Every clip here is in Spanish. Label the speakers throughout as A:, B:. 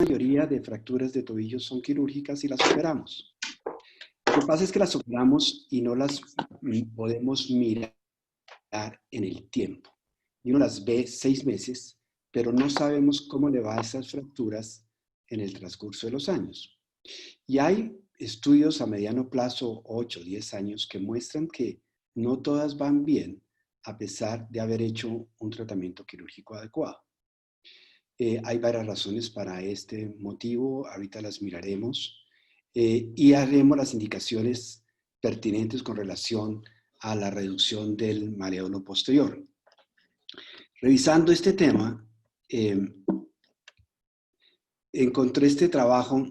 A: mayoría de fracturas de tobillo son quirúrgicas y las operamos. Lo que pasa es que las operamos y no las podemos mirar en el tiempo. Y uno las ve 6 meses, pero no sabemos cómo le va a esas fracturas en el transcurso de los años. Y hay estudios a mediano plazo, 8 o 10 años, que muestran que no todas van bien a pesar de haber hecho un tratamiento quirúrgico adecuado. Hay varias razones para este motivo, ahorita las miraremos, y haremos las indicaciones pertinentes con relación a la reducción del mareolo posterior. Revisando este tema, encontré este trabajo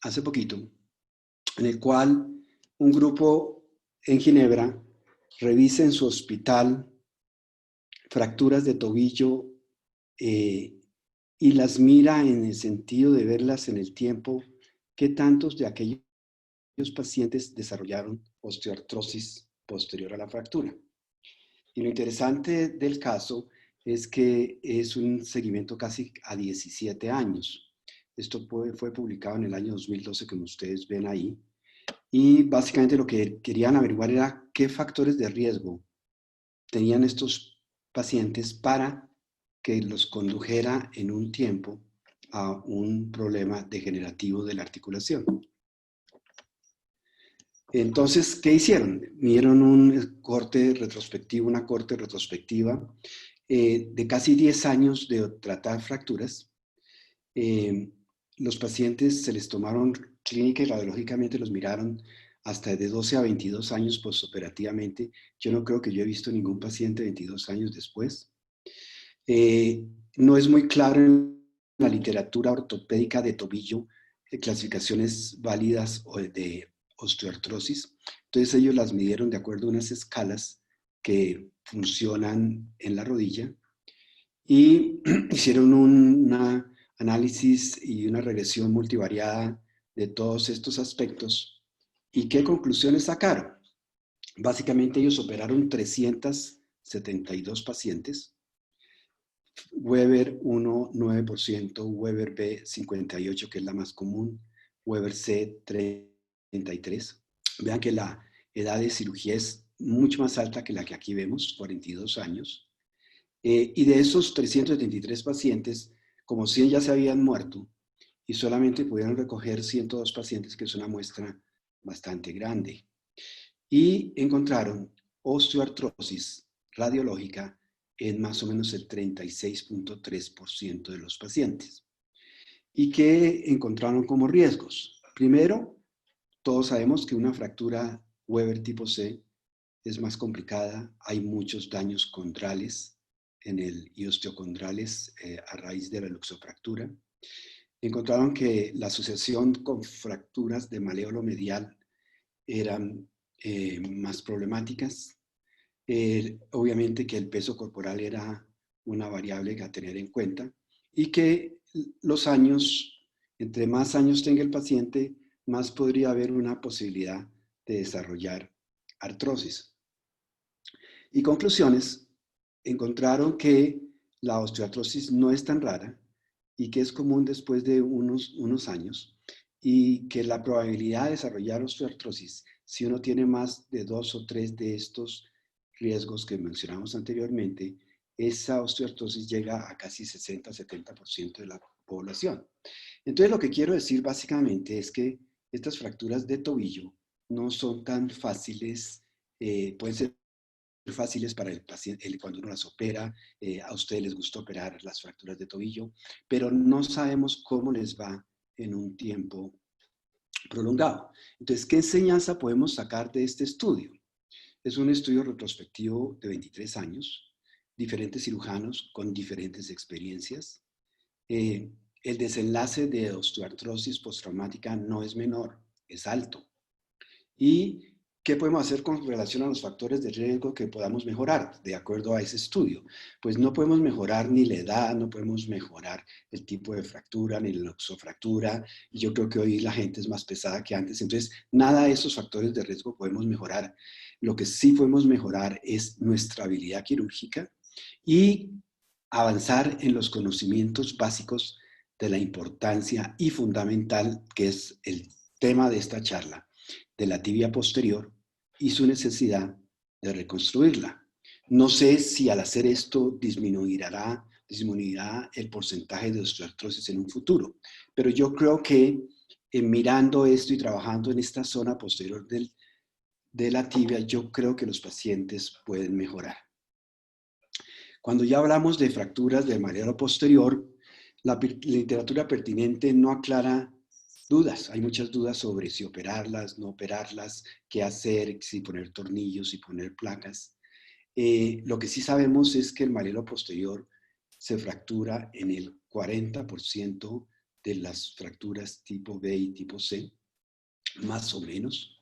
A: hace poquito, en el cual un grupo en Ginebra revisa en su hospital fracturas de tobillo y las mira en el sentido de verlas en el tiempo, qué tantos de aquellos pacientes desarrollaron osteoartrosis posterior a la fractura. Y lo interesante del caso es que es un seguimiento casi a 17 años. Esto fue publicado en el año 2012, como ustedes ven ahí. Y básicamente lo que querían averiguar era qué factores de riesgo tenían estos pacientes para que los condujera en un tiempo a un problema degenerativo de la articulación. Entonces, ¿qué hicieron? Midieron un corte retrospectivo, una corte retrospectiva de casi 10 años de tratar fracturas. Los pacientes se les tomaron clínica y radiológicamente los miraron hasta de 12 a 22 años postoperativamente. Yo no creo que yo he visto ningún paciente 22 años después. No es muy claro en la literatura ortopédica de tobillo clasificaciones válidas de osteoartrosis. Entonces ellos las midieron de acuerdo a unas escalas que funcionan en la rodilla y hicieron un análisis y una regresión multivariada de todos estos aspectos. ¿Y qué conclusiones sacaron? Básicamente ellos operaron 372 pacientes. Weber 1, 9%, Weber B, 58%, que es la más común, Weber C, 33%. Vean que la edad de cirugía es mucho más alta que la que aquí vemos, 42 años. Y de esos 373 pacientes, como 100 ya se habían muerto, y solamente pudieron recoger 102 pacientes, que es una muestra bastante grande. Y encontraron osteoartrosis radiológica en más o menos el 36.3% de los pacientes. ¿Y qué encontraron como riesgos? Primero, todos sabemos que una fractura Weber tipo C es más complicada, hay muchos daños condrales y osteocondrales a raíz de la luxofractura. Encontraron que la asociación con fracturas de maléolo medial eran más problemáticas. Obviamente que el peso corporal era una variable a tener en cuenta y que los años, entre más años tenga el paciente, más podría haber una posibilidad de desarrollar artrosis. Y conclusiones, encontraron que la osteoartrosis no es tan rara y que es común después de unos años y que la probabilidad de desarrollar osteoartrosis, si uno tiene más de 2 o 3 de estos riesgos que mencionamos anteriormente, esa osteoartrosis llega a casi 60-70% de la población. Entonces lo que quiero decir básicamente es que estas fracturas de tobillo no son tan fáciles, pueden ser fáciles para el paciente cuando uno las opera. A ustedes les gusta operar las fracturas de tobillo, pero no sabemos cómo les va en un tiempo prolongado. Entonces, ¿qué enseñanza podemos sacar de este estudio? Es un estudio retrospectivo de 23 años, diferentes cirujanos con diferentes experiencias. El desenlace de osteoartrosis postraumática no es menor, es alto. ¿Y qué podemos hacer con relación a los factores de riesgo que podamos mejorar de acuerdo a ese estudio? Pues no podemos mejorar ni la edad, no podemos mejorar el tipo de fractura, ni la luxofractura, y yo creo que hoy la gente es más pesada que antes, entonces nada de esos factores de riesgo podemos mejorar. Lo que sí podemos mejorar es nuestra habilidad quirúrgica y avanzar en los conocimientos básicos de la importancia y fundamental, que es el tema de esta charla, de la tibia posterior y su necesidad de reconstruirla. No sé si al hacer esto disminuirá el porcentaje de osteoartrosis en un futuro, pero yo creo que mirando esto y trabajando en esta zona posterior de la tibia, yo creo que los pacientes pueden mejorar. Cuando ya hablamos de fracturas del maléolo posterior, la literatura pertinente no aclara dudas. Hay muchas dudas sobre si operarlas, no operarlas, qué hacer, si poner tornillos, si poner placas. Lo que sí sabemos es que el maléolo posterior se fractura en el 40% de las fracturas tipo B y tipo C, más o menos.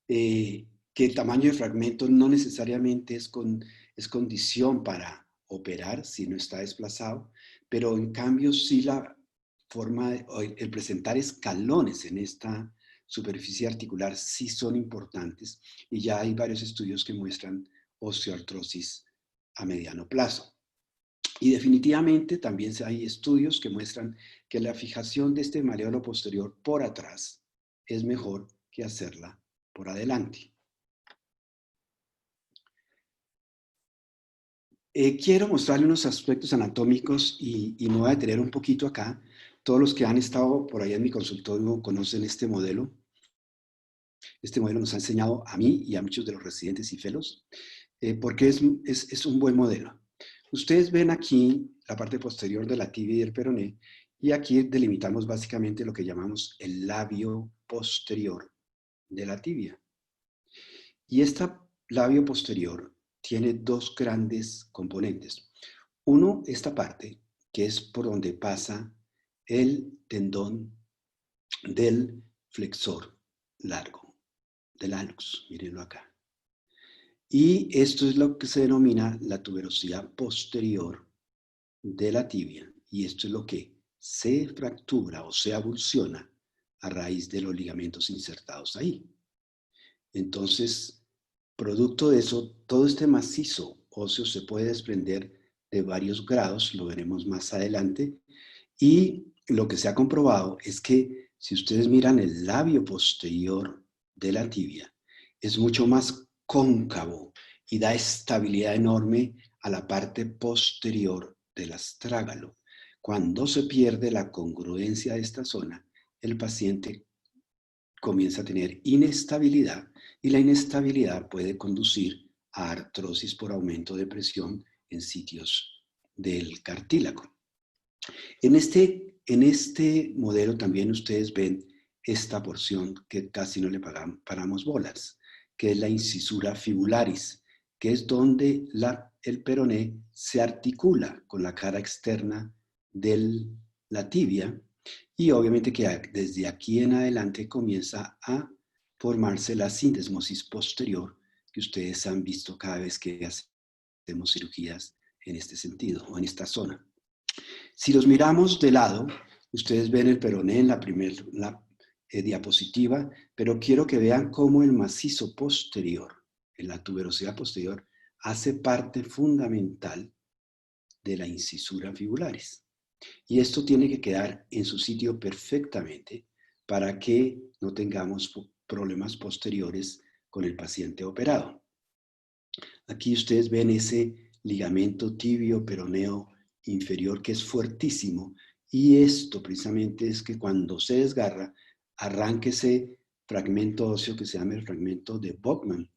A: Que el tamaño de fragmento no necesariamente es condición para operar si no está desplazado, pero en cambio sí la forma, el presentar escalones en esta superficie articular sí son importantes y ya hay varios estudios que muestran osteoartrosis a mediano plazo. Y definitivamente también hay estudios que muestran que la fijación de este maléolo posterior por atrás es mejor que hacerla por adelante. Quiero mostrarle unos aspectos anatómicos y me voy a detener un poquito acá. Todos los que han estado por allá en mi consultorio conocen este modelo. Este modelo nos ha enseñado a mí y a muchos de los residentes y fellows porque es un buen modelo. Ustedes ven aquí la parte posterior de la tibia y el peroné y aquí delimitamos básicamente lo que llamamos el labio posterior de la tibia. Y este labio posterior tiene dos grandes componentes. Uno, esta parte, que es por donde pasa el tendón del flexor largo, del hallux, mírenlo acá. Y esto es lo que se denomina la tuberosidad posterior de la tibia. Y esto es lo que se fractura o se avulsiona a raíz de los ligamentos insertados ahí. Entonces, producto de eso, todo este macizo óseo se puede desprender de varios grados, lo veremos más adelante, y lo que se ha comprobado es que si ustedes miran el labio posterior de la tibia, es mucho más cóncavo y da estabilidad enorme a la parte posterior del astrágalo. Cuando se pierde la congruencia de esta zona, el paciente comienza a tener inestabilidad y la inestabilidad puede conducir a artrosis por aumento de presión en sitios del cartílago. En este modelo también ustedes ven esta porción que casi no le paramos bolas, que es la incisura fibularis, que es donde el peroné se articula con la cara externa de la tibia y obviamente que desde aquí en adelante comienza a formarse la sindesmosis posterior que ustedes han visto cada vez que hacemos cirugías en este sentido o en esta zona. Si los miramos de lado, ustedes ven el peroné en la primera diapositiva, pero quiero que vean cómo el macizo posterior, en la tuberosidad posterior, hace parte fundamental de la incisura fibularis. Y esto tiene que quedar en su sitio perfectamente para que no tengamos problemas posteriores con el paciente operado. Aquí ustedes ven ese ligamento tibio peroneo inferior que es fuertísimo y esto precisamente es que cuando se desgarra arranque ese fragmento óseo que se llama el fragmento de Bowman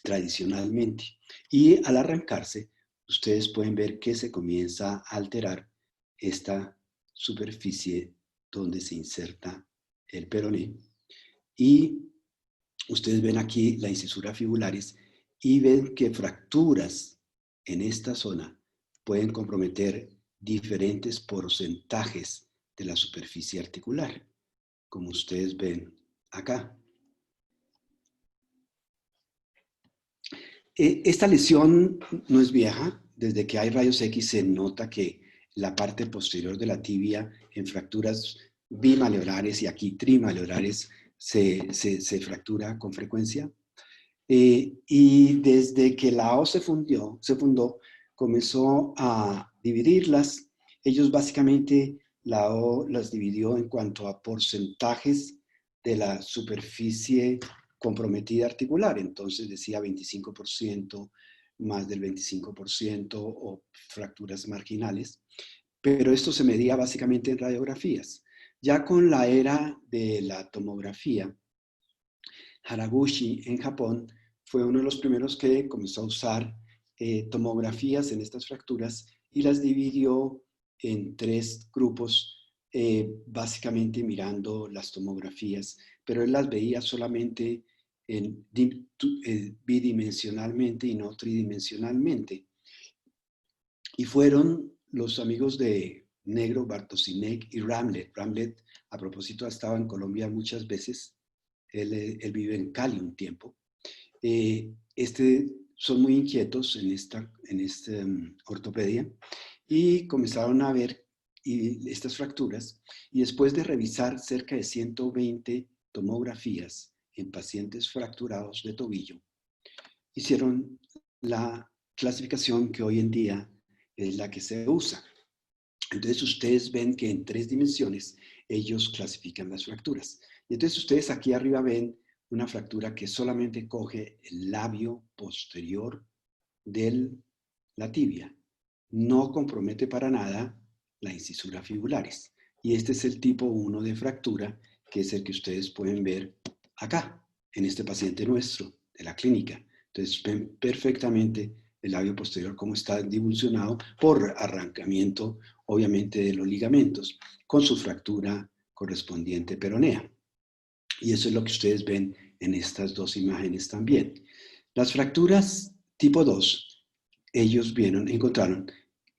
A: tradicionalmente y al arrancarse ustedes pueden ver que se comienza a alterar esta superficie donde se inserta el peroné y ustedes ven aquí la incisura fibularis y ven que fracturas en esta zona pueden comprometer diferentes porcentajes de la superficie articular, como ustedes ven acá. Esta lesión no es vieja. Desde que hay rayos X se nota que la parte posterior de la tibia en fracturas bimalleolares y aquí trimalleolares se fractura con frecuencia. Y desde que la O se fundó, comenzó a dividirlas Ellos básicamente las dividió en cuanto a porcentajes de la superficie comprometida articular. Entonces decía 25%, más del 25% o fracturas marginales. Pero esto se medía básicamente en radiografías. Ya con la era de la tomografía, Haraguchi en Japón fue uno de los primeros que comenzó a usar tomografías en estas fracturas y las dividió en 3 grupos, básicamente mirando las tomografías, pero él las veía solamente bidimensionalmente y no tridimensionalmente. Y fueron los amigos de Negro, Bartosinek y Ramlet. Ramlet, a propósito, ha estado en Colombia muchas veces. Él vive en Cali un tiempo. Son muy inquietos en esta ortopedia y comenzaron a ver estas fracturas, y después de revisar cerca de 120 tomografías en pacientes fracturados de tobillo, hicieron la clasificación que hoy en día es la que se usa. Entonces ustedes ven que en 3 dimensiones ellos clasifican las fracturas. Y entonces ustedes aquí arriba ven una fractura que solamente coge el labio posterior de la tibia. No compromete para nada la incisura fibularis. Y este es el tipo 1 de fractura, que es el que ustedes pueden ver acá, en este paciente nuestro, de la clínica. Entonces ven perfectamente el labio posterior cómo está divulsionado por arrancamiento, obviamente, de los ligamentos, con su fractura correspondiente peronea. Y eso es lo que ustedes ven en estas 2 imágenes también. Las fracturas tipo 2, ellos encontraron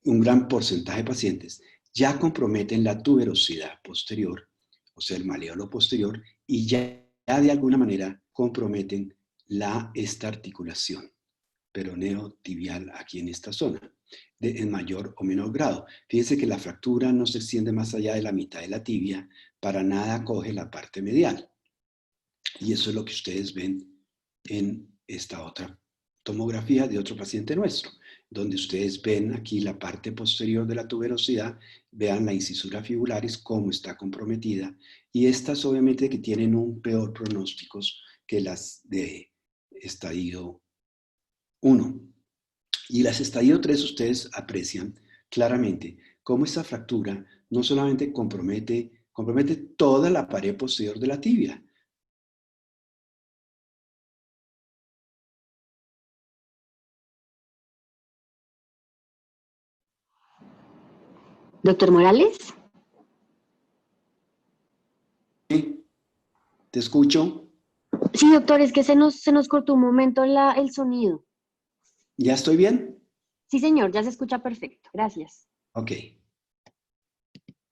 A: un gran porcentaje de pacientes ya comprometen la tuberosidad posterior, o sea, el maleolo posterior, y ya de alguna manera comprometen esta articulación peroneo tibial aquí en esta zona, en mayor o menor grado. Fíjense que la fractura no se extiende más allá de la mitad de la tibia, para nada coge la parte medial. Y eso es lo que ustedes ven en esta otra tomografía de otro paciente nuestro, donde ustedes ven aquí la parte posterior de la tuberosidad, vean la incisura fibularis, cómo está comprometida, y estas obviamente que tienen un peor pronóstico que las de estadio 1. Y las estadio 3 ustedes aprecian claramente cómo esta fractura no solamente compromete toda la pared posterior de la tibia.
B: Doctor Morales.
A: ¿Sí? ¿Te escucho?
B: Sí, doctor, es que se nos cortó un momento el sonido.
A: ¿Ya estoy bien?
B: Sí, señor, ya se escucha perfecto. Gracias.
A: Ok.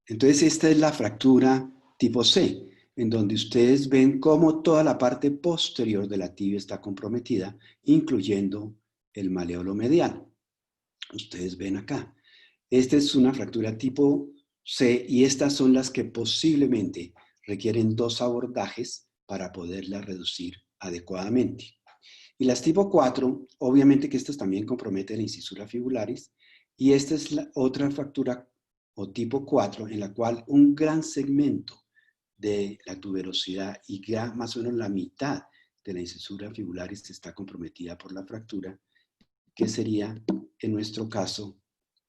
A: Entonces esta es la fractura tipo C, en donde ustedes ven cómo toda la parte posterior de la tibia está comprometida, incluyendo el maleolo medial. Ustedes ven acá. Esta es una fractura tipo C y estas son las que posiblemente requieren 2 abordajes para poderla reducir adecuadamente. Y las tipo 4, obviamente que estas también comprometen la incisura fibularis, y esta es la otra fractura o tipo 4 en la cual un gran segmento de la tuberosidad y ya más o menos la mitad de la incisura fibularis está comprometida por la fractura, que sería en nuestro caso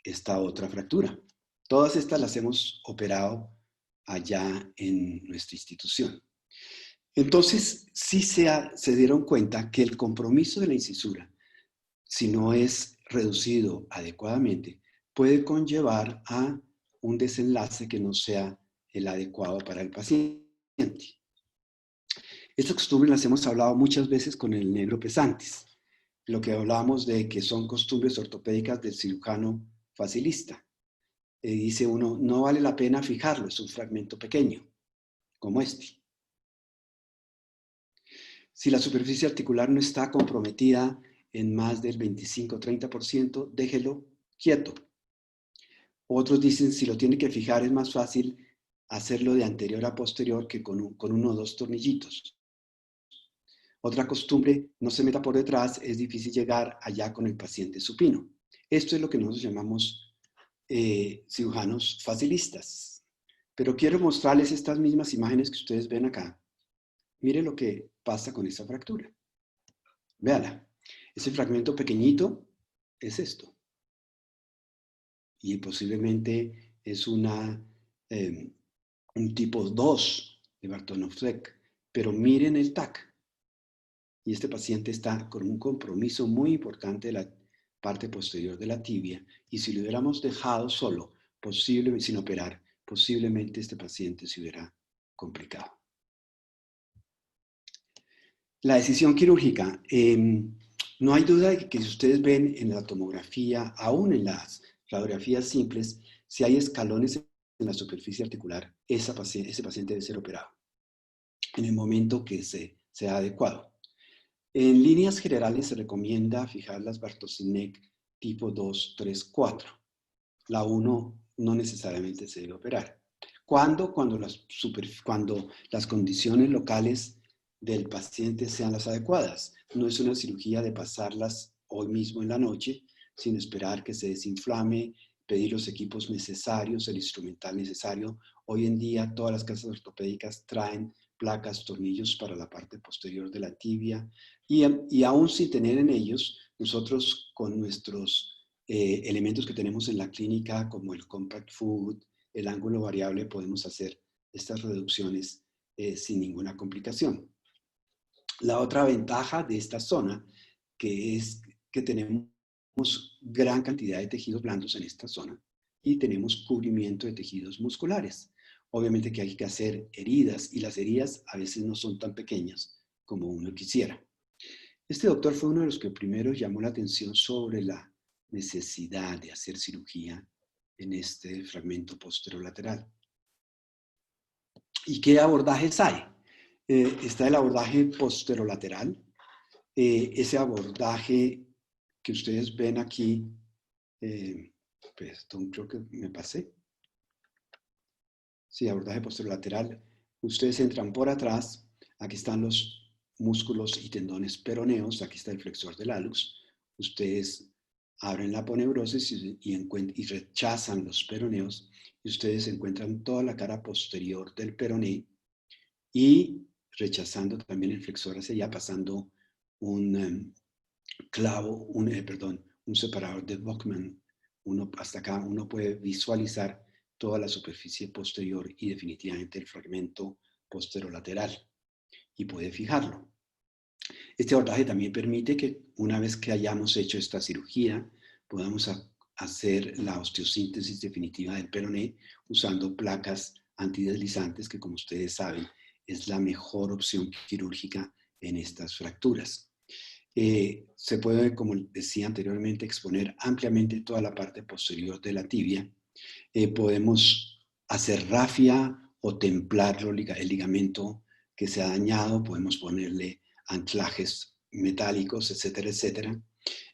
A: esta otra fractura. Todas estas las hemos operado allá en nuestra institución. Entonces, sí se dieron cuenta que el compromiso de la incisura, si no es reducido adecuadamente, puede conllevar a un desenlace que no sea el adecuado para el paciente. Estas costumbres las hemos hablado muchas veces con el negro pesantes, lo que hablábamos de que son costumbres ortopédicas del cirujano facilista. Dice uno, no vale la pena fijarlo, es un fragmento pequeño, como este. Si la superficie articular no está comprometida en más del 25-30%, déjelo quieto. Otros dicen, si lo tiene que fijar, es más fácil hacerlo de anterior a posterior que con 1 o 2 tornillitos. Otra costumbre, no se meta por detrás, es difícil llegar allá con el paciente supino. Esto es lo que nosotros llamamos cirujanos facilistas. Pero quiero mostrarles estas mismas imágenes que ustedes ven acá. Miren lo que pasa con esta fractura. Véanla. Ese fragmento pequeñito es esto. Y posiblemente es un tipo 2 de Bartonov-Zek. Pero miren el TAC. Y este paciente está con un compromiso muy importante de la parte posterior de la tibia. Y si lo hubiéramos dejado solo, sin operar, posiblemente este paciente se hubiera complicado. La decisión quirúrgica. No hay duda de que si ustedes ven en la tomografía, aún en las radiografías simples, si hay escalones en la superficie articular, ese paciente debe ser operado en el momento que sea adecuado. En líneas generales se recomienda fijar las Bartosinek tipo 2, 3, 4. La 1 no necesariamente se debe operar. ¿Cuándo? Cuando las condiciones locales del paciente sean las adecuadas. No es una cirugía de pasarlas hoy mismo en la noche, sin esperar que se desinflame, pedir los equipos necesarios, el instrumental necesario. Hoy en día todas las casas ortopédicas traen placas, tornillos para la parte posterior de la tibia y aún sin tener en ellos, nosotros con nuestros elementos que tenemos en la clínica como el compact foot, el ángulo variable, podemos hacer estas reducciones sin ninguna complicación. La otra ventaja de esta zona que es que tenemos gran cantidad de tejidos blandos en esta zona y tenemos cubrimiento de tejidos musculares. Obviamente que hay que hacer heridas y las heridas a veces no son tan pequeñas como uno quisiera. Este doctor fue uno de los que primero llamó la atención sobre la necesidad de hacer cirugía en este fragmento posterolateral. ¿Y qué abordajes hay? Está el abordaje posterolateral. Ese abordaje que ustedes ven aquí, perdón, creo que me pasé. Sí, abordaje posterolateral. Ustedes entran por atrás. Aquí están los músculos y tendones peroneos. Aquí está el flexor del hallux. Ustedes abren la aponeurosis y rechazan los peroneos. Y ustedes encuentran toda la cara posterior del peroné. Y rechazando también el flexor hacia allá, pasando un clavo, un separador de Buckman. Hasta acá uno puede visualizar toda la superficie posterior y definitivamente el fragmento posterolateral y puede fijarlo. Este abordaje también permite que una vez que hayamos hecho esta cirugía podamos hacer la osteosíntesis definitiva del peroné usando placas antideslizantes que, como ustedes saben, es la mejor opción quirúrgica en estas fracturas. Se puede, como decía anteriormente, exponer ampliamente toda la parte posterior de la tibia. Podemos hacer rafia o templarlo, el ligamento que se ha dañado, podemos ponerle anclajes metálicos, etcétera, etcétera.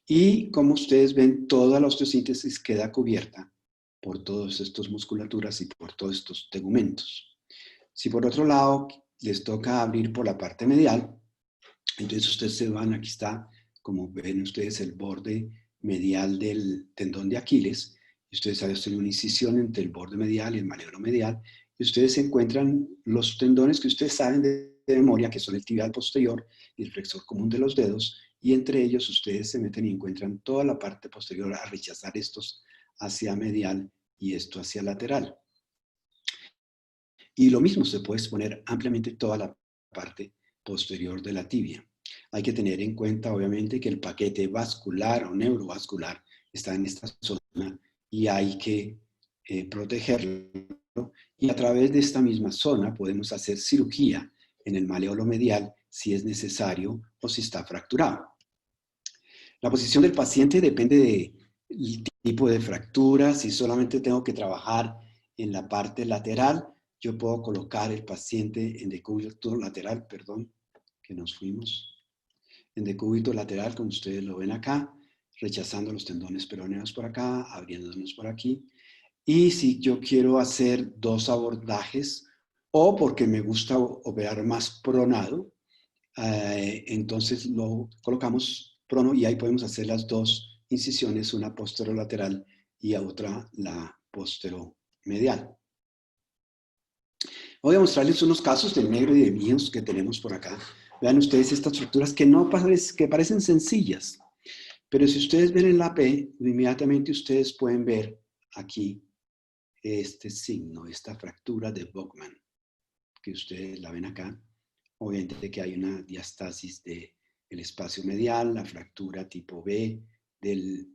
A: Y como ustedes ven, toda la osteosíntesis queda cubierta por todas estas musculaturas y por todos estos tegumentos. Si por otro lado les toca abrir por la parte medial, entonces ustedes se van, aquí está, como ven ustedes, el borde medial del tendón de Aquiles. Y ustedes hacen una incisión entre el borde medial y el maleolo medial. Y ustedes encuentran los tendones que ustedes saben de memoria, que son el tibial posterior y el flexor común de los dedos. Y entre ellos ustedes se meten y encuentran toda la parte posterior a rechazar estos hacia medial y esto hacia lateral. Y lo mismo, se puede exponer ampliamente toda la parte posterior de la tibia. Hay que tener en cuenta, obviamente, que el paquete vascular o neurovascular está en esta zona y hay que protegerlo. Y a través de esta misma zona podemos hacer cirugía en el maleolo medial si es necesario o si está fracturado. La posición del paciente depende del tipo de fractura. Si solamente tengo que trabajar en la parte lateral, yo puedo colocar el paciente en decúbito lateral, perdón, que nos fuimos. En decúbito lateral, como ustedes lo ven acá, rechazando los tendones peroneos por acá, abriéndonos por aquí. Y si yo quiero hacer dos abordajes, o porque me gusta operar más pronado, entonces lo colocamos prono y ahí podemos hacer las dos incisiones, una posterolateral y a otra la posteromedial. Voy a mostrarles unos casos del negro y de míos que tenemos por acá. Vean ustedes estas estructuras que parecen sencillas, pero si ustedes ven en la P, inmediatamente ustedes pueden ver aquí este signo, esta fractura de Bogman, que ustedes la ven acá. Obviamente que hay una diastasis del espacio medial, la fractura tipo B del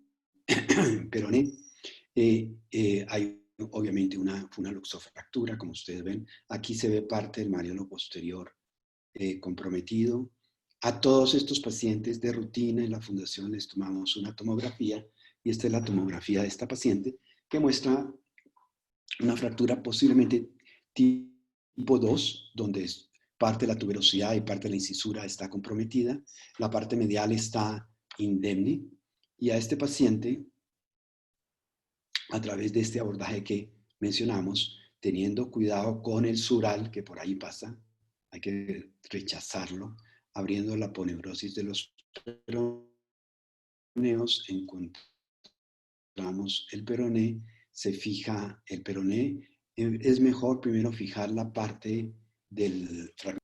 A: peroné. Hay obviamente una luxofractura, como ustedes ven. Aquí se ve parte del mareolo posterior comprometido. A todos estos pacientes de rutina en la fundación les tomamos una tomografía, y esta es la tomografía de esta paciente, que muestra una fractura posiblemente tipo 2, donde parte de la tuberosidad y parte de la incisura está comprometida, la parte medial está indemne, y a este paciente, a través de este abordaje que mencionamos, teniendo cuidado con el sural que por ahí pasa, hay que rechazarlo, abriendo la poneurosis de los peroneos, encontramos el peroné, se fija el peroné. Es mejor primero fijar la parte del fragmento.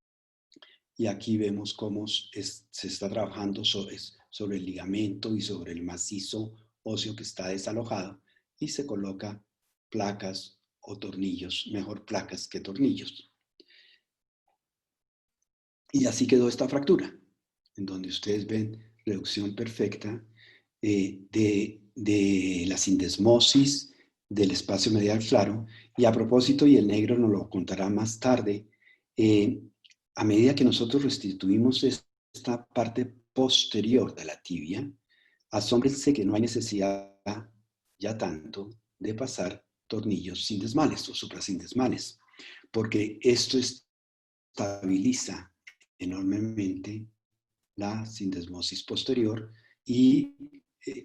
A: Y aquí vemos cómo se está trabajando sobre el ligamento y sobre el macizo óseo que está desalojado, y se coloca placas o tornillos, mejor placas que tornillos. Y así quedó esta fractura, en donde ustedes ven reducción perfecta de la sindesmosis del espacio medial claro. Y a propósito, y el negro nos lo contará más tarde, a medida que nosotros restituimos esta parte posterior de la tibia, asómbrense que no hay necesidad ya tanto de pasar tornillos sindesmales o suprasindesmales, porque esto estabiliza enormemente la sindesmosis posterior, y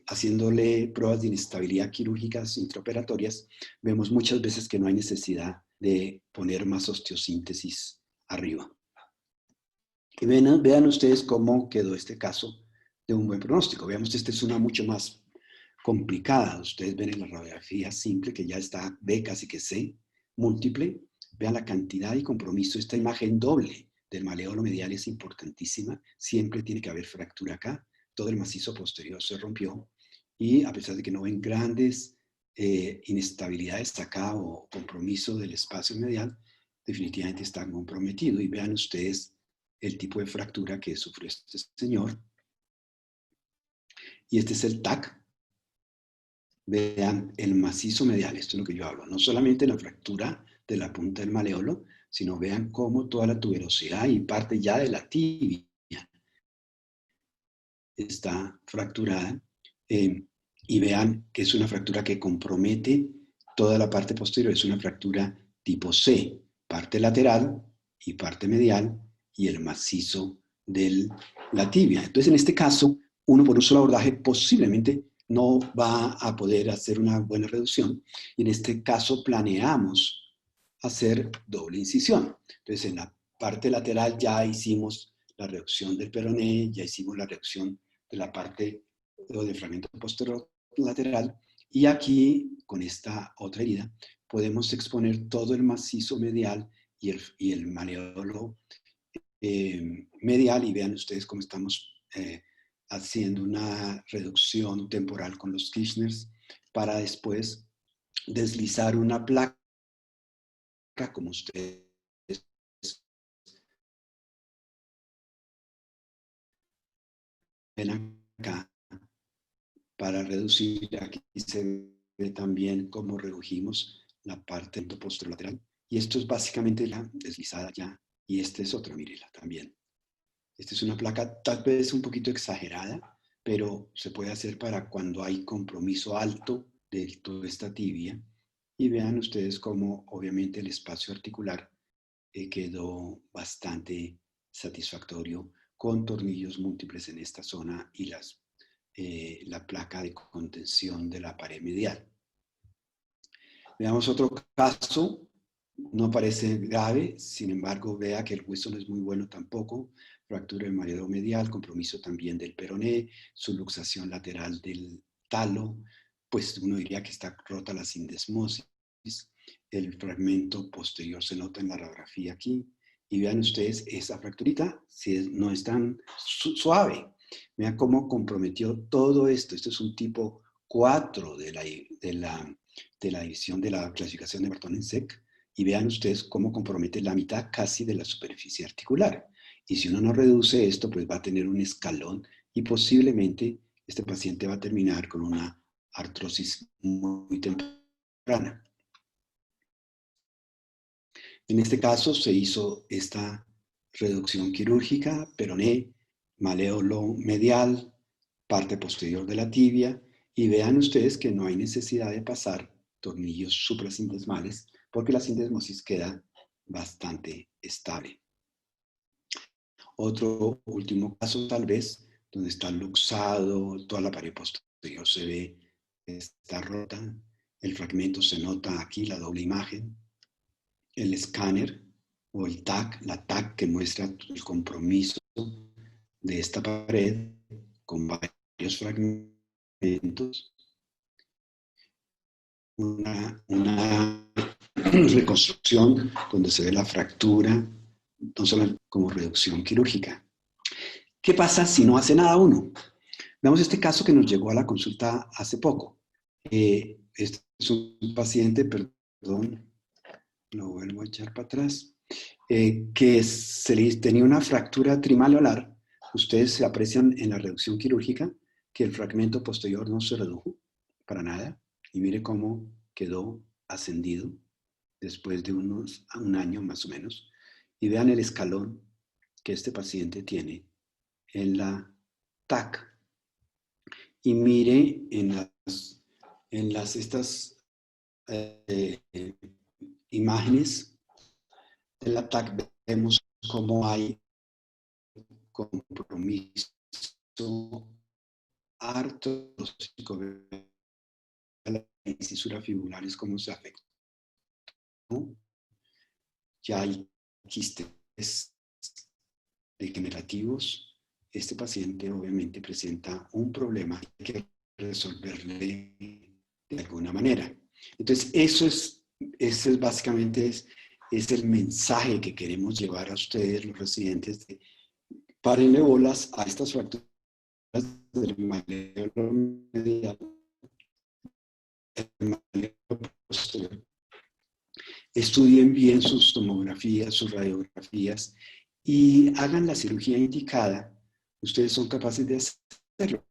A: haciéndole pruebas de inestabilidad quirúrgicas intraoperatorias, vemos muchas veces que no hay necesidad de poner más osteosíntesis arriba. Y vean ustedes cómo quedó este caso de un buen pronóstico. Veamos, esta es una mucho más complicada. Ustedes ven en la radiografía simple que ya está B casi que C, múltiple. Vean la cantidad y compromiso. Esta imagen doble del maleolo medial es importantísima. Siempre tiene que haber fractura acá. Todo el macizo posterior se rompió. Y a pesar de que no ven grandes inestabilidades acá o compromiso del espacio medial, definitivamente está comprometido. Y vean ustedes el tipo de fractura que sufrió este señor. Y este es el TAC. Vean el macizo medial, esto es lo que yo hablo, no solamente la fractura de la punta del maleolo, sino vean cómo toda la tuberosidad y parte ya de la tibia está fracturada, y vean que es una fractura que compromete toda la parte posterior. Es una fractura tipo C, parte lateral y parte medial, y el macizo de la tibia. Entonces, en este caso, uno por un solo abordaje posiblemente no va a poder hacer una buena reducción, y en este caso planeamos hacer doble incisión. Entonces, en la parte lateral ya hicimos la reducción del peroné, ya hicimos la reducción de la parte o del fragmento posterior lateral, y aquí, con esta otra herida, podemos exponer todo el macizo medial y el maleolo medial, y vean ustedes cómo estamos haciendo una reducción temporal con los Kirchners para después deslizar una placa, como ustedes ven acá, para reducir. Aquí se ve también cómo redujimos la parte posterolateral. Y esto es básicamente la deslizada ya. Y esta es otra, mírela también. Esta es una placa tal vez un poquito exagerada, pero se puede hacer para cuando hay compromiso alto de toda esta tibia. Y vean ustedes cómo obviamente el espacio articular quedó bastante satisfactorio, con tornillos múltiples en esta zona y la placa de contención de la pared medial. Veamos otro caso. No parece grave, sin embargo, vea que el hueso no es muy bueno tampoco. Fractura del maleolo medial, compromiso también del peroné, subluxación lateral del talo, pues uno diría que está rota la sindesmosis. El fragmento posterior se nota en la radiografía aquí. Y vean ustedes esa fracturita, si no es tan suave. Vean cómo comprometió todo esto. Esto es un tipo 4 de la división de la clasificación de Barton-Sec. Y vean ustedes cómo compromete la mitad casi de la superficie articular. Y si uno no reduce esto, pues va a tener un escalón y posiblemente este paciente va a terminar con una artrosis muy temprana. En este caso se hizo esta reducción quirúrgica, peroné, maléolo medial, parte posterior de la tibia, y vean ustedes que no hay necesidad de pasar tornillos suprasindesmales porque la sindesmosis queda bastante estable. Otro último caso tal vez, donde está luxado, toda la pared posterior se ve, está rota, el fragmento se nota aquí, la doble imagen, el escáner o el TAC, la TAC que muestra el compromiso de esta pared con varios fragmentos, una reconstrucción donde se ve la fractura, no solo como reducción quirúrgica. ¿Qué pasa si no hace nada uno? Veamos este caso que nos llegó a la consulta hace poco. Este es un paciente, perdón, lo vuelvo a echar para atrás, que tenía una fractura trimalolar. Ustedes se aprecian en la reducción quirúrgica que el fragmento posterior no se redujo para nada. Y mire cómo quedó ascendido después de un año más o menos. Y vean el escalón que este paciente tiene en la TAC. Y mire estas imágenes del ataque, vemos cómo hay compromiso artrósico, la incisura fibular es cómo se afecta. Ya hay quistes degenerativos. Este paciente obviamente presenta un problema que hay que resolverle de alguna manera. Entonces, eso es básicamente es el mensaje que queremos llevar a ustedes, los residentes, de párenle bolas a estas fracturas del maléolo medial, el maléolo posterior. Estudien bien sus tomografías, sus radiografías y hagan la cirugía indicada. Ustedes son capaces de hacerlo.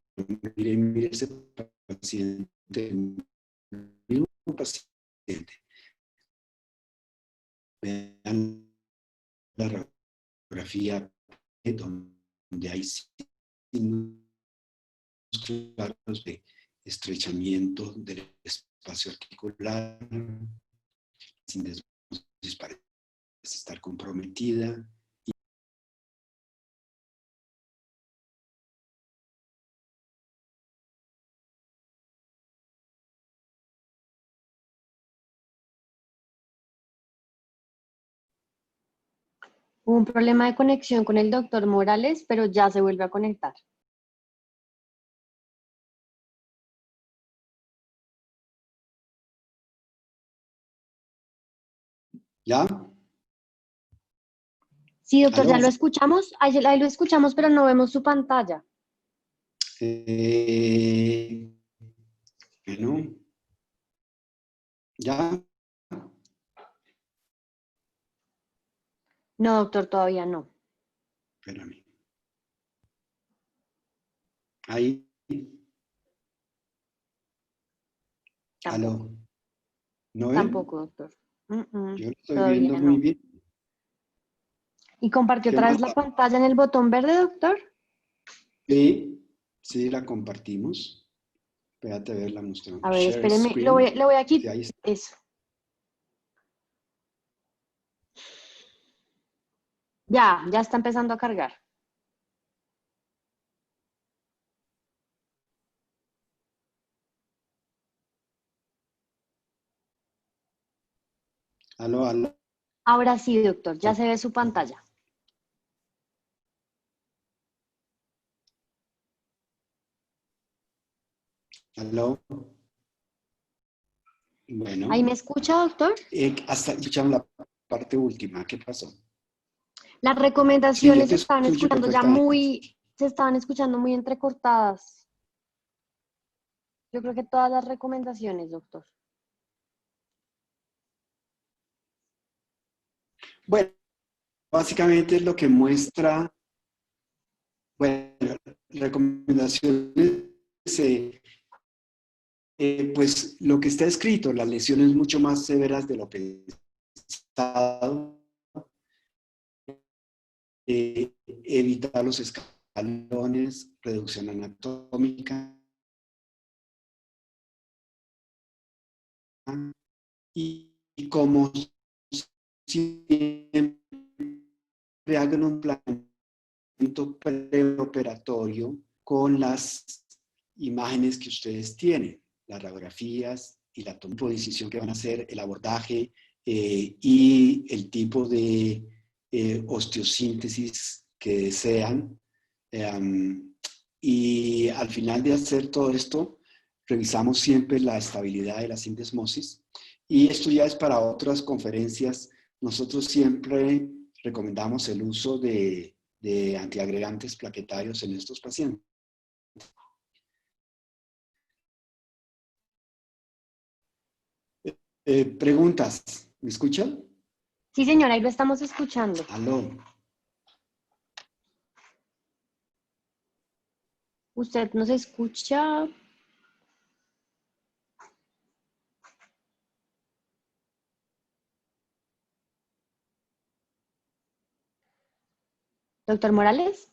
A: Mire ese paciente, el mismo paciente. Vean la radiografía donde hay signos claros de estrechamiento del espacio articular, sindesmosis parece estar comprometida.
B: Hubo un problema de conexión con el doctor Morales, pero ya se vuelve a conectar.
A: ¿Ya?
B: Sí, doctor, ya
A: ¿Aló?
B: lo escuchamos. Ahí lo escuchamos, pero no vemos su pantalla.
A: Bueno, ya.
B: No, doctor, todavía no.
A: Espérame. Ahí.
B: Tampoco.
A: ¿Aló? ¿No ven?
B: Tampoco, doctor.
A: Yo lo estoy
B: Todavía
A: viendo muy
B: no.
A: bien.
B: ¿Y compartió
A: ¿Qué
B: otra vez
A: más?
B: la pantalla en el botón verde, doctor?
A: Sí, sí, la compartimos. Espérate a ver la mostramos.
B: A ver,
A: Share
B: espéreme,
A: screen.
B: le voy a
A: Sí,
B: quitar
A: ahí está.
B: eso. Ya está empezando a cargar.
A: ¿Aló, aló?
B: Ahora sí, doctor, ya se ve su pantalla.
A: ¿Aló? Bueno,
B: ¿Ahí me escucha, doctor?
A: hasta escuchamos la parte última. ¿Qué pasó?
B: Las
A: Sí, yo
B: recomendaciones
A: te escucho perfectamente.
B: se estaban escuchando muy entrecortadas. Yo creo que todas las recomendaciones, doctor.
A: Bueno, básicamente es lo que muestra, bueno, recomendaciones, pues lo que está escrito, las lesiones mucho más severas de lo pensado, evitar los escalones, reducción anatómica y como siempre hagan un planeamiento preoperatorio con las imágenes que ustedes tienen, las radiografías y la toma de decisión que van a hacer, el abordaje y el tipo de osteosíntesis que desean. Y al final de hacer todo esto, revisamos siempre la estabilidad de la sindesmosis. Y esto ya es para otras conferencias. Nosotros siempre recomendamos el uso de antiagregantes plaquetarios en estos pacientes. Preguntas. ¿Me escuchan?
B: Sí, señora, ahí lo estamos escuchando.
A: Aló.
B: ¿Usted nos escucha? Doctor Morales.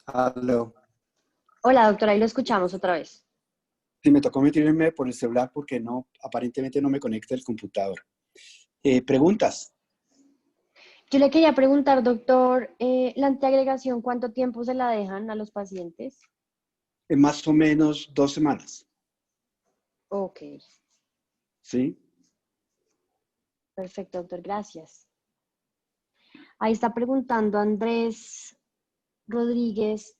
C: Aló.
B: Hola, doctor, ahí lo escuchamos otra vez.
C: Sí, me tocó meterme por el celular porque no, aparentemente no me conecta el computador. Preguntas.
B: Yo le quería preguntar, doctor, la antiagregación, ¿cuánto tiempo se la dejan a los pacientes?
C: En más o menos 2 semanas.
B: Ok,
C: ¿Sí?
B: perfecto, doctor, gracias. Ahí está preguntando Andrés Rodríguez.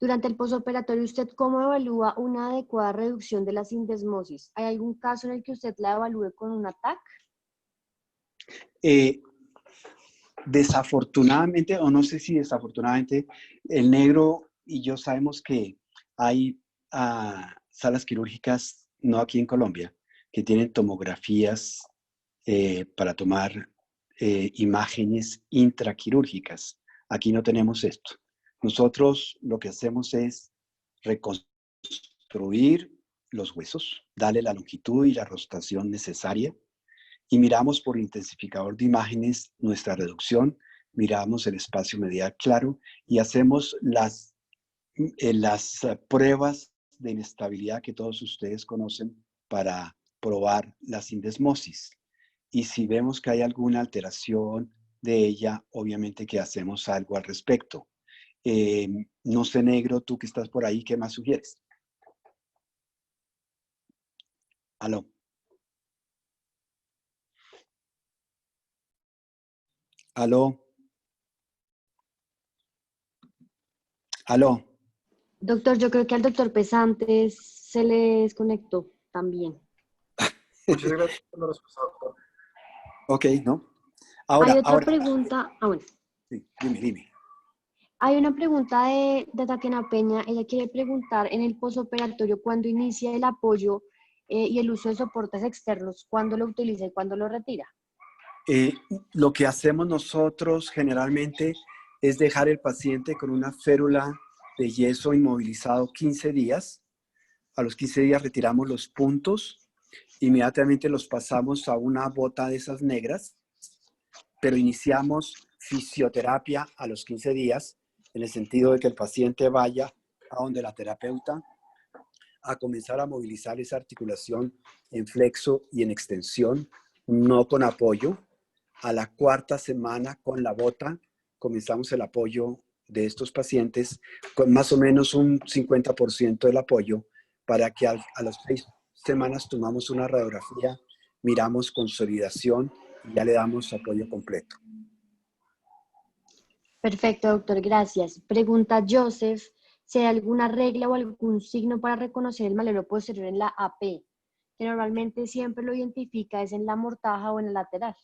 B: Durante el posoperatorio, ¿usted cómo evalúa una adecuada reducción de la sindesmosis? ¿Hay algún caso en el que usted la evalúe con un ATAC?
C: Eh, Desafortunadamente, o no sé si desafortunadamente, el negro y yo sabemos que hay salas quirúrgicas, no aquí en Colombia, que tienen tomografías para tomar imágenes intraquirúrgicas. Aquí no tenemos esto. Nosotros lo que hacemos es reconstruir los huesos, darle la longitud y la rotación necesaria y miramos por intensificador de imágenes nuestra reducción, miramos el espacio medial claro y hacemos las pruebas de inestabilidad que todos ustedes conocen para probar la sindesmosis. Y si vemos que hay alguna alteración de ella, obviamente que hacemos algo al respecto. No sé, negro, tú que estás por ahí, ¿qué más sugieres? Aló, aló, aló.
B: Doctor, yo creo que al doctor Pesantes se le desconectó también.
D: Muchas gracias por la respuesta, doctor.
C: Ok, ¿no?
B: Hay
C: Ahora,
B: otra pregunta, bueno,
C: sí, dime.
B: hay una pregunta de Tatiana Peña. Ella quiere preguntar en el posoperatorio cuándo inicia el apoyo y el uso de soportes externos, cuándo lo utiliza y cuándo lo retira.
C: Eh, lo que hacemos nosotros generalmente es dejar el paciente con una férula de yeso inmovilizado 15 días. A los 15 días retiramos los puntos, inmediatamente los pasamos a una bota de esas negras, pero iniciamos fisioterapia a los 15 días, en el sentido de que el paciente vaya a donde la terapeuta a comenzar a movilizar esa articulación en flexo y en extensión, no con apoyo. a la cuarta semana con la bota comenzamos el apoyo de estos pacientes con más o menos un 50% del apoyo para que a las 6 semanas tomamos una radiografía, miramos consolidación y ya le damos apoyo completo.
B: Perfecto, doctor, gracias. Pregunta Joseph, si hay alguna regla o algún signo para reconocer el malelo posterior en la AP, que normalmente siempre lo identifica es en la mortaja o en la lateral.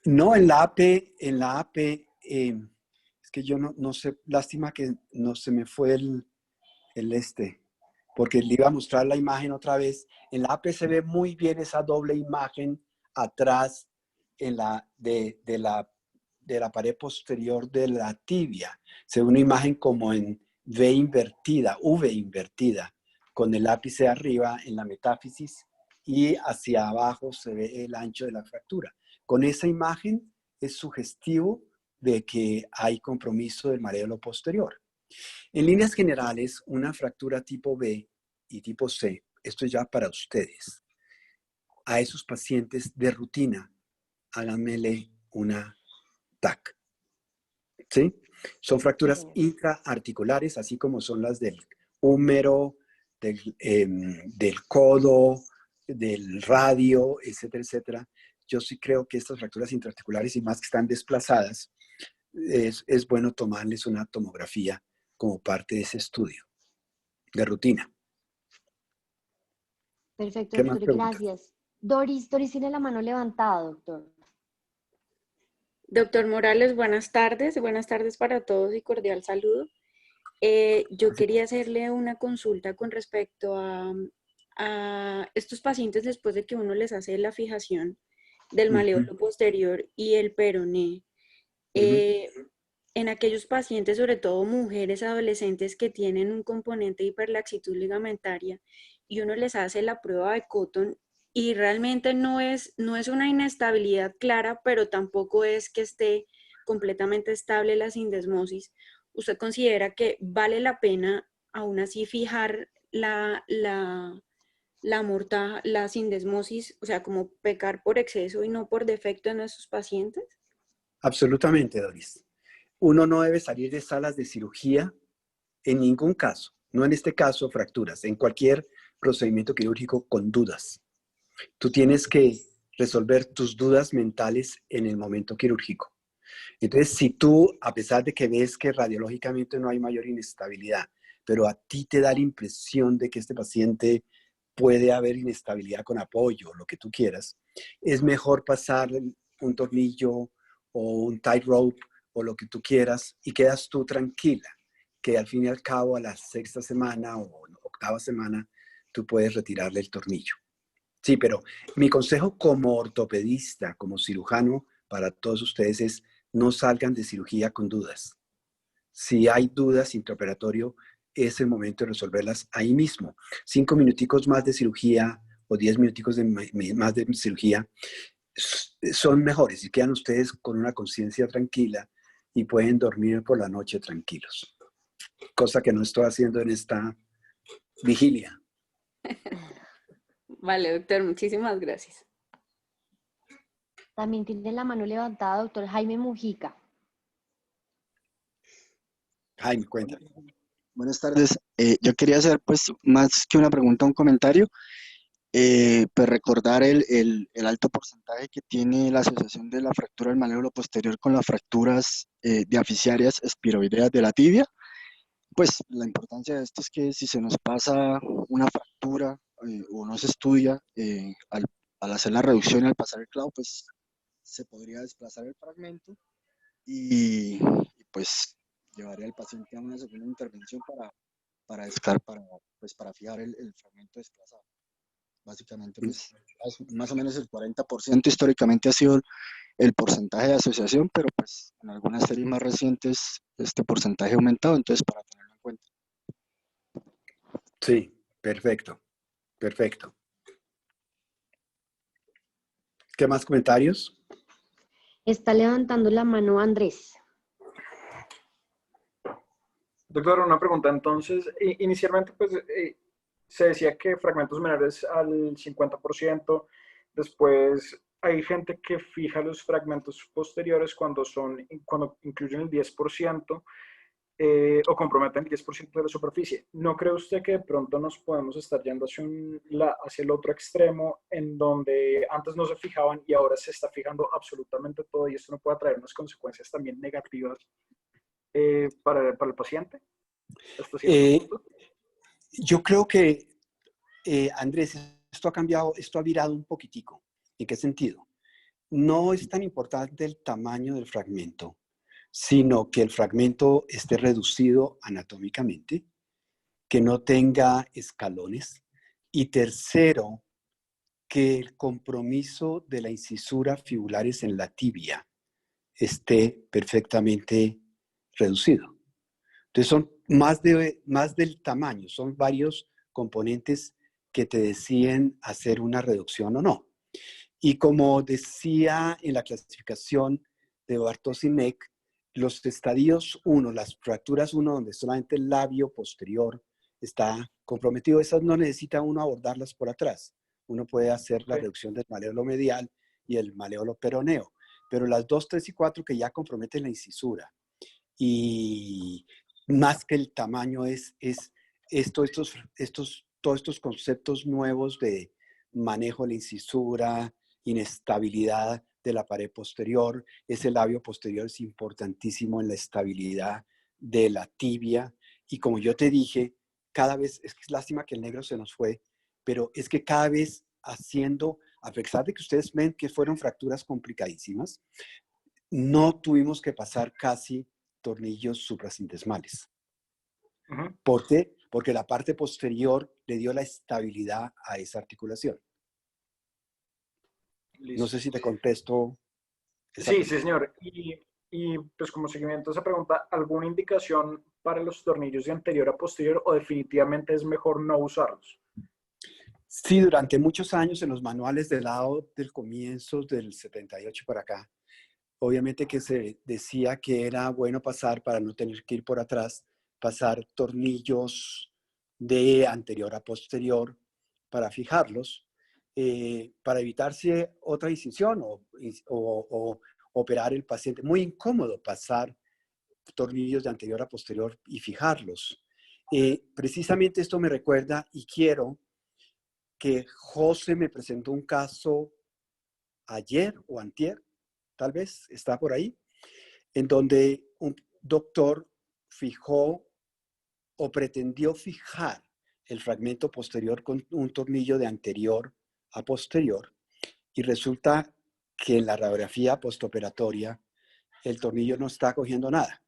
C: No, en la AP, es que yo no sé, lástima que no se me fue porque le iba a mostrar la imagen otra vez. En la AP se ve muy bien esa doble imagen atrás de la pared posterior de la tibia. Se ve una imagen como en V invertida, con el ápice arriba en la metáfisis y hacia abajo se ve el ancho de la fractura. Con esa imagen es sugestivo de que hay compromiso del mareo posterior. En líneas generales, una fractura tipo B y tipo C, esto es ya para ustedes, a esos pacientes de rutina, háganmele una TAC. ¿Sí? Son fracturas intraarticulares, así como son las del húmero, del codo, del radio, etcétera, etcétera. Yo sí creo que estas fracturas intraarticulares, y más que están desplazadas, es bueno tomarles una tomografía como parte de ese estudio de rutina.
B: Perfecto,
C: ¿Qué más
B: doctor,
C: preguntas?
B: gracias. Doris tiene la mano levantada, doctor.
E: Doctor Morales, buenas tardes. Buenas tardes para todos y cordial saludo. Yo quería hacerle una consulta con respecto a estos pacientes después de que uno les hace la fijación del maleolo posterior y el peroné. En aquellos pacientes, sobre todo mujeres adolescentes que tienen un componente de hiperlaxitud ligamentaria y uno les hace la prueba de Cotton y realmente no es una inestabilidad clara, pero tampoco es que esté completamente estable la sindesmosis. ¿Usted considera que vale la pena aún así fijar la mortaja, la sindesmosis, o sea, como pecar por exceso y no por defecto en esos pacientes?
C: Absolutamente, Doris. Uno no debe salir de salas de cirugía en ningún caso, no en este caso fracturas, en cualquier procedimiento quirúrgico con dudas. Tú tienes que resolver tus dudas mentales en el momento quirúrgico. Entonces, si tú, a pesar de que ves que radiológicamente no hay mayor inestabilidad, pero a ti te da la impresión de que este paciente puede haber inestabilidad con apoyo, lo que tú quieras, es mejor pasar un tornillo o un tight rope o lo que tú quieras y quedas tú tranquila, que al fin y al cabo a la 6ª semana o 8ª semana tú puedes retirarle el tornillo. Sí, pero mi consejo como ortopedista, como cirujano para todos ustedes es no salgan de cirugía con dudas. Si hay dudas intraoperatorio, es el momento de resolverlas ahí mismo. 5 minuticos más de cirugía o 10 minuticos más de cirugía son mejores y quedan ustedes con una conciencia tranquila y pueden dormir por la noche tranquilos. Cosa que no estoy haciendo en esta vigilia.
E: Vale, doctor, muchísimas gracias.
B: También tiene la mano levantada, doctor Jaime Mujica.
C: Jaime, cuéntame.
F: Buenas tardes. Yo quería hacer, pues, más que una pregunta, un comentario. Pues recordar el alto porcentaje que tiene la asociación de la fractura del maléolo posterior con las fracturas diaficiarias espiroideas de la tibia. Pues la importancia de esto es que si se nos pasa una fractura o no se estudia, al hacer la reducción y al pasar el clavo, pues se podría desplazar el fragmento y pues llevaría al paciente a una segunda intervención para fijar el fragmento desplazado. Básicamente, pues, más o menos el 40% históricamente ha sido el porcentaje de asociación, pero pues en algunas series más recientes este porcentaje ha aumentado, entonces para tenerlo en cuenta.
C: Sí, perfecto, perfecto. ¿Qué más comentarios?
B: Está levantando la mano Andrés.
D: Doctor, una pregunta. Entonces, inicialmente, pues, se decía que fragmentos menores al 50%, después hay gente que fija los fragmentos posteriores cuando incluyen el 10%, o comprometen el 10% de la superficie. ¿No cree usted que de pronto nos podemos estar yendo hacia el otro extremo, en donde antes no se fijaban y ahora se está fijando absolutamente todo, y esto no puede traer unas consecuencias también negativas para el paciente? ¿Hasta cierto punto?
C: Yo creo que, Andrés, esto ha cambiado, esto ha virado un poquitico. ¿En qué sentido? No es tan importante el tamaño del fragmento, sino que el fragmento esté reducido anatómicamente, que no tenga escalones. Y tercero, que el compromiso de la incisura fibulares en la tibia esté perfectamente reducido. Entonces son más del tamaño, son varios componentes que te deciden hacer una reducción o no. Y como decía en la clasificación de Bartosinek, los estadios 1, las fracturas 1, donde solamente el labio posterior está comprometido, esas no necesita uno abordarlas por atrás. Uno puede hacer la reducción del maléolo medial y el maléolo peroneo. Pero las 2, 3 y 4 que ya comprometen la incisura, y más que el tamaño todos estos conceptos nuevos de manejo de la incisura, inestabilidad de la pared posterior. Ese labio posterior es importantísimo en la estabilidad de la tibia. Y como yo te dije, cada vez, es que es lástima que el negro se nos fue, pero es que cada vez haciendo, a pesar de que ustedes ven que fueron fracturas complicadísimas, no tuvimos que pasar casi tornillos suprasintesmales. ¿Por qué? Porque la parte posterior le dio la estabilidad a esa articulación.
D: Listo.
C: No sé si te contesto.
D: Sí, señor. Y pues como seguimiento a esa pregunta, ¿alguna indicación para los tornillos de anterior a posterior, o definitivamente es mejor no usarlos?
C: Sí, durante muchos años en los manuales del lado del comienzo del 78 para acá, obviamente que se decía que era bueno pasar, para no tener que ir por atrás, pasar tornillos de anterior a posterior para fijarlos, para evitarse otra incisión o operar el paciente. Muy incómodo pasar tornillos de anterior a posterior y fijarlos. Precisamente esto me recuerda, y quiero que José me presentó un caso ayer o antier, tal vez, está por ahí, en donde un doctor fijó o pretendió fijar el fragmento posterior con un tornillo de anterior a posterior, y resulta que en la radiografía postoperatoria el tornillo no está cogiendo nada.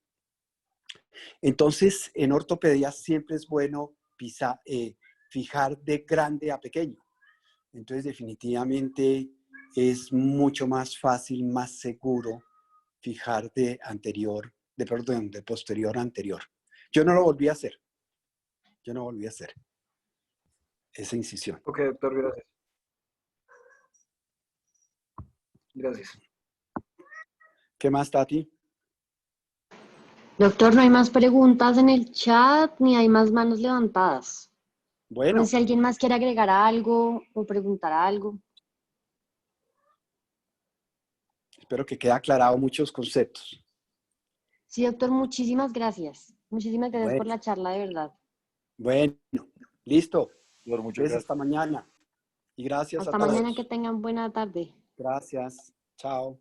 C: Entonces, en ortopedia siempre es bueno fijar de grande a pequeño. Entonces, definitivamente es mucho más fácil, más seguro fijar de posterior a anterior. Yo no lo volví a hacer. Yo no volví a hacer esa incisión.
D: Ok, doctor, gracias. Gracias.
C: ¿Qué más, Tati?
B: Doctor, no hay más preguntas en el chat ni hay más manos levantadas.
C: Bueno.
B: No sé si alguien más quiere agregar algo o preguntar algo.
C: Espero que quede aclarado muchos conceptos.
B: Sí, doctor, muchísimas gracias. Muchísimas gracias por la charla, de verdad.
C: Bueno, listo.
D: Muchas
C: Entonces, hasta mañana. Y gracias a todos.
B: Hasta mañana, que tengan buena tarde.
C: Gracias. Chao.